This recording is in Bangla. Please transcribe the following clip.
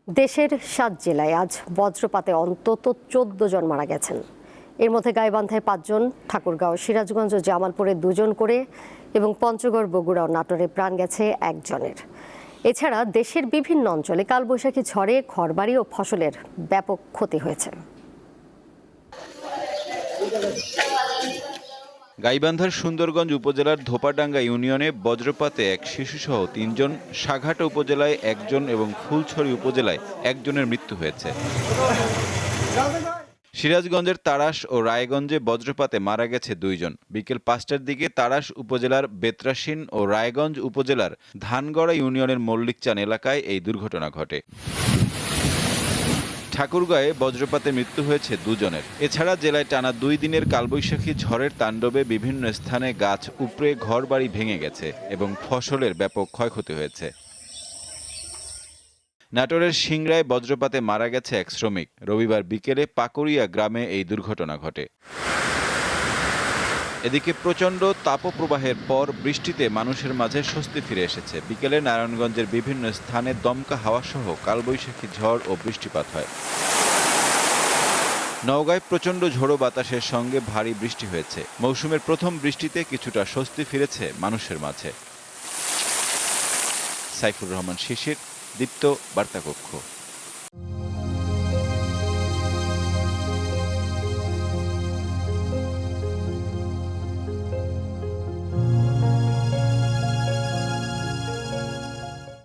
দেশের ৭ জেলায় আজ বজ্রপাতে অন্তত ১৪ জন মারা গেছেন। এর মধ্যে গাইবান্ধায় ৫ জন, ঠাকুরগাঁও, সিরাজগঞ্জ ও জামালপুরে ২ জন করে এবং পঞ্চগড়, বগুড়া ও নাটোরে প্রাণ গেছে ১ জনের। এছাড়া দেশের বিভিন্ন অঞ্চলে কালবৈশাখী ঝড়ে ঘরবাড়ি ও ফসলের ব্যাপক ক্ষতি হয়েছে। গাইবান্ধার সুন্দরগঞ্জ উপজেলার ধোপাডাঙ্গা ইউনিয়নে বজ্রপাতে এক শিশুসহ ৩ জন, সাঘাটা উপজেলায় ১ জন এবং ফুলছড়ি উপজেলায় ১ জনের মৃত্যু হয়েছে। সিরাজগঞ্জের তাড়াশ ও রায়গঞ্জে বজ্রপাতে মারা গেছে ২ জন। বিকেল ৫টার দিকে তাড়াশ উপজেলার বেত্রাসিন ও রায়গঞ্জ উপজেলার ধানগড়া ইউনিয়নের মল্লিকচান এলাকায় এই দুর্ঘটনা ঘটে। ঠাকুরগাঁয়ে বজ্রপাতে মৃত্যু হয়েছে ২ জনের। এছাড়া জেলায় টানা ২ দিনের কালবৈশাখী ঝড়ের তাণ্ডবে বিভিন্ন স্থানে গাছ উপড়ে ঘরবাড়ি ভেঙে গেছে এবং ফসলের ব্যাপক ক্ষয়ক্ষতি হয়েছে। নাটোরের সিংড়ায় বজ্রপাতে মারা গেছে এক শ্রমিক। রবিবার বিকেলে পাকুড়িয়া গ্রামে এই দুর্ঘটনা ঘটে। এদিকে প্রচণ্ড তাপপ্রবাহের পর বৃষ্টিতে মানুষের মাঝে স্বস্তি ফিরে এসেছে। বিকেলে নারায়ণগঞ্জের বিভিন্ন স্থানে দমকা হাওয়াসহ কালবৈশাখী ঝড় ও বৃষ্টিপাত হয়। নওগাঁয় প্রচণ্ড ঝোড়ো বাতাসের সঙ্গে ভারী বৃষ্টি হয়েছে। মৌসুমের প্রথম বৃষ্টিতে কিছুটা স্বস্তি ফিরেছে মানুষের মাঝে। সাইফুর রহমান শিশির, দীপ্ত বার্তাকক্ষ।